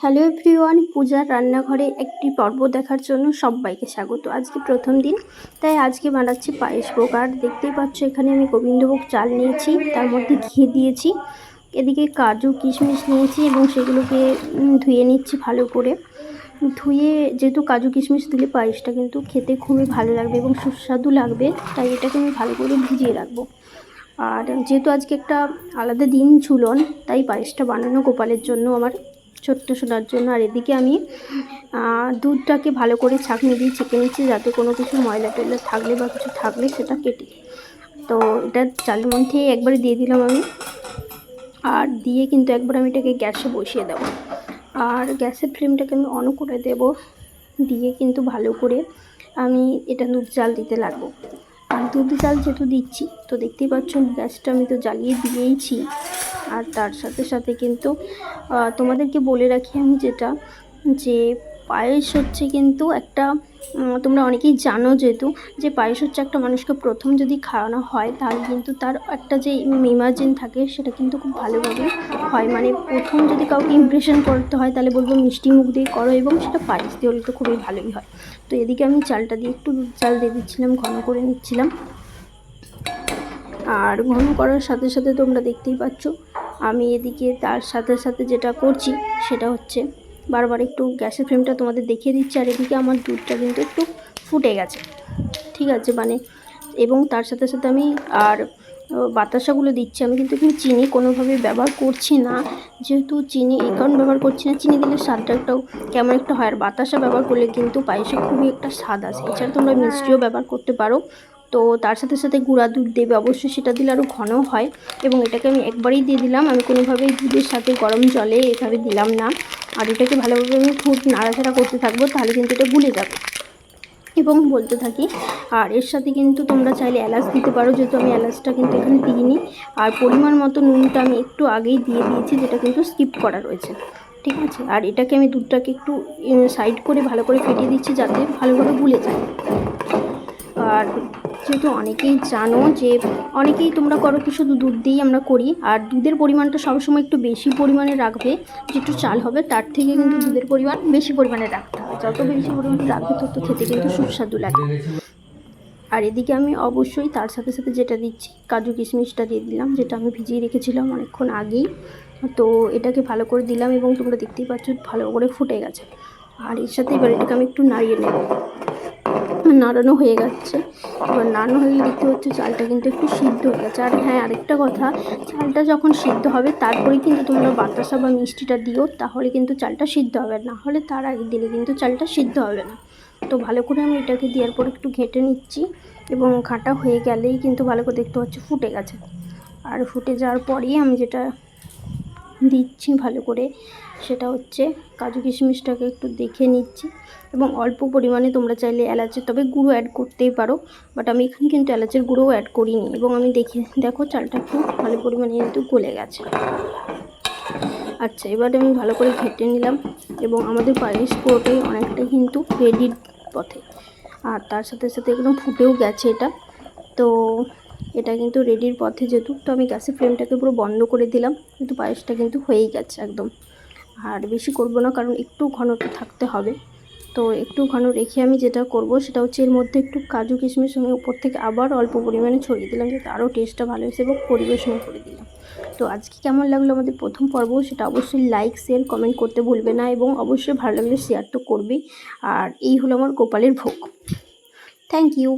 Hello everyone, পূজার রান্নাঘরে একটি পর্ব দেখার জন্য সবাইকে স্বাগত। আজকে প্রথম দিন, তাই আজকে বানাচ্ছি পায়েস ভোগ। আর দেখতেই পাচ্ছ এখানে আমি গোবিন্দভোগ চাল নিয়েছি, তার মধ্যে ঘি দিয়েছি, এদিকে কাজু কিশমিশ নিয়েছি এবং সেগুলোকে ধুয়ে নিচ্ছি ভালো করে। ধুয়ে, যেহেতু কাজু কিশমিশ দিলে পায়েসটা কিন্তু খেতে খুবই ভালো লাগবে এবং সুস্বাদু লাগবে, তাই এটাকে আমি ভালো করে ভিজিয়ে রাখবো। আর যেহেতু আজকে একটা আলাদা দিন ঝুলন, তাই পায়েসটা বানানো গোপালের জন্য, আমার ছোট্ট সোনার জন্য। আর এদিকে আমি দুধটাকে ভালো করে ছাঁকনি দিয়ে ছেঁকে নিচ্ছি, যাতে কোনো কিছু ময়লা টয়লা থাকলে বা কিছু থাকলে সেটা কেটে। তো এটা চালের মধ্যে একবারে দিয়ে দিলাম আমি, আর দিয়ে কিন্তু একবার আমি এটাকে গ্যাসে বসিয়ে দেবো। আর গ্যাসের ফ্লেমটাকে আমি অন করে দেব, দিয়ে কিন্তু ভালো করে আমি এটা দুধ জাল দিতে লাগবো। আর দুধ জাল যেহেতু দিচ্ছি, তো দেখতেই পাচ্ছ গ্যাসটা আমি তো জ্বালিয়ে দিয়েইছি। আর তার সাথে সাথে কিন্তু তোমাদেরকে বলে রাখি আমি যেটা, যে পায়েস হচ্ছে কিন্তু একটা, তোমরা অনেকেই জানো যেহেতু, যে পায়েস হচ্ছে একটা মানুষকে প্রথম যদি খাওয়ানো হয়, তাহলে কিন্তু তার একটা যে ইমাজিন থাকে সেটা কিন্তু খুব ভালোভাবে হয়। মানে প্রথম যদি কাউকে ইমপ্রেশন করতে হয়, তাহলে বলবো মিষ্টি মুখ দিয়ে করো, এবং সেটা পায়েস দিয়ে হলে তো খুবই ভালোই হয়। তো এদিকে আমি চালটা দিয়ে একটু দুধ চাল দিয়ে দিচ্ছিলাম, ঘন করে নিচ্ছিলাম। আর ঘন করার সাথে সাথে তোমরা দেখতেই পাচ্ছ আমি এদিকে তার সাথে সাথে যেটা করছি সেটা হচ্ছে বারবার একটু গ্যাসের ফ্লেমটা তোমাদের দেখিয়ে দিচ্ছি। আর এদিকে আমার দুধটা কিন্তু একটু ফুটে গেছে, ঠিক আছে, মানে, এবং তার সাথে সাথে আমি আর বাতাসাগুলো দিচ্ছি। আমি কিন্তু এখানে চিনি কোনোভাবে ব্যবহার করছি না, যেহেতু চিনি এই কারণ ব্যবহার করছি না, চিনি দিলে স্বাদটা একটাও কেমন একটা হয়। আর বাতাসা ব্যবহার করলে কিন্তু পায়েসে খুবই একটা স্বাদ আসে। এছাড়া তোমরা মিষ্টিও ব্যবহার করতে পারো। তো তার সাথে সাথে গুঁড়া দুধ দেবে অবশ্যই, সেটা দিলে আরও ঘন হয়। এবং এটাকে আমি একবারেই দিয়ে দিলাম, আমি কোনোভাবেই দুধের সাথে গরম জলে এভাবে দিলাম না। আর এটাকে ভালোভাবে আমি খুব নাড়াচাড়া করতে থাকবো, তাহলে কিন্তু এটা গুলে যাবে। এবং বলতে থাকি, আর এর সাথে কিন্তু তোমরা চাইলে এলাচ দিতে পারো, যেহেতু আমি এলাচটা কিন্তু এখানে দিইনি। আর পরিমাণ মতো নুনটা আমি একটু আগেই দিয়ে দিয়েছি, যেটা কিন্তু স্কিপ করা রয়েছে, ঠিক আছে। আর এটাকে আমি দুধটাকে একটু সাইড করে ভালো করে ফেটিয়ে দিচ্ছি, যাতে ভালোভাবে গুলে যায়। আর যেহেতু অনেকেই জানো যে অনেকেই তোমরা করো কি শুধু দুধ দিয়েই আমরা করি, আর দুধের পরিমাণটা সবসময় একটু বেশি পরিমাণে রাখবে। যেটু চাল হবে তার থেকে কিন্তু দুধের পরিমাণ বেশি পরিমাণে রাখতে হবে, যত বেশি পরিমাণে রাখবে তত খেতে কিন্তু সুস্বাদু লাগে। আর এদিকে আমি অবশ্যই তার সাথে সাথে যেটা দিচ্ছি, কাজু কিশমিশটা দিয়ে দিলাম, যেটা আমি ভিজিয়ে রেখেছিলাম অনেকক্ষণ আগেই। তো এটাকে ভালো করে দিলাম এবং তোমরা দেখতেই পাচ্ছ ভালো করে ফুটে গেছে। আর এর সাথে এবার এটাকে আমি একটু নাড়িয়ে নেব। নাড়ানো হয়ে গেছে, এবার নাড়ানো হয়ে গেলে দেখতে পাচ্ছ চালটা কিন্তু একটু সিদ্ধ হয়ে গেছে। আর হ্যাঁ, আরেকটা কথা, চালটা যখন সিদ্ধ হবে তারপরে কিন্তু তোমরা বাতাসা বা মিষ্টিটা দিও, তাহলে কিন্তু চালটা সিদ্ধ হবে, না হলে তার আগে দিলে কিন্তু চালটা সিদ্ধ হবে না। তো ভালো করে আমি এটাকে দেওয়ার পর একটু ঘেঁটে নিচ্ছি, এবং ঘাঁটা হয়ে গেলেই কিন্তু ভালো করে দেখতে পাচ্ছ ফুটে গেছে। আর ফুটে যাওয়ার পরেই আমি যেটা দিচ্ছি ভালো করে, সেটা হচ্ছে কাজু কিশমিশটাকে একটু দেখে নিচ্ছি, এবং অল্প পরিমাণে তোমরা চাইলে এলাচের তবে গুঁড়ো অ্যাড করতেই পারো, বাট আমি এখানে কিন্তু এলাচের গুঁড়োও অ্যাড করিনি। এবং আমি দেখো চালটা খুব ভালো পরিমাণে কিন্তু গলে গেছে। আচ্ছা, এবারে আমি ভালো করে ঘেঁটে নিলাম, এবং আমাদের পায়েস পুরোটাই অনেকটাই কিন্তু রেডির পথে। আর তার সাথে সাথে একদম ফুটেও গেছে এটা। তো এটা কিন্তু রেডির পথে যেহেতু, তো আমি গ্যাসের ফ্লেমটাকে পুরো বন্ধ করে দিলাম, কিন্তু পায়েসটা কিন্তু হয়েই গেছে একদম। আর বেশি করব না, কারণ একটু ঘনটা থাকতে হবে। তো একটু ঘন রেখে আমি যেটা করব সেটা হচ্ছে, এর মধ্যে একটু কাজু কিশমিশ আমি উপর থেকে আবার অল্প পরিমাণে ছড়িয়ে দিলাম, যাতে আরও টেস্টটা ভালো হয়েছে, এবং পরিবেশন করে দিলাম। তো আজকে কেমন লাগলো আমাদের প্রথম পর্ব, সেটা অবশ্যই লাইক শেয়ার কমেন্ট করতে ভুলবে না, এবং অবশ্যই ভালো লাগলে শেয়ার তো করবেই। আর এই হলো আমার গোপালের ভোগ। Thank you.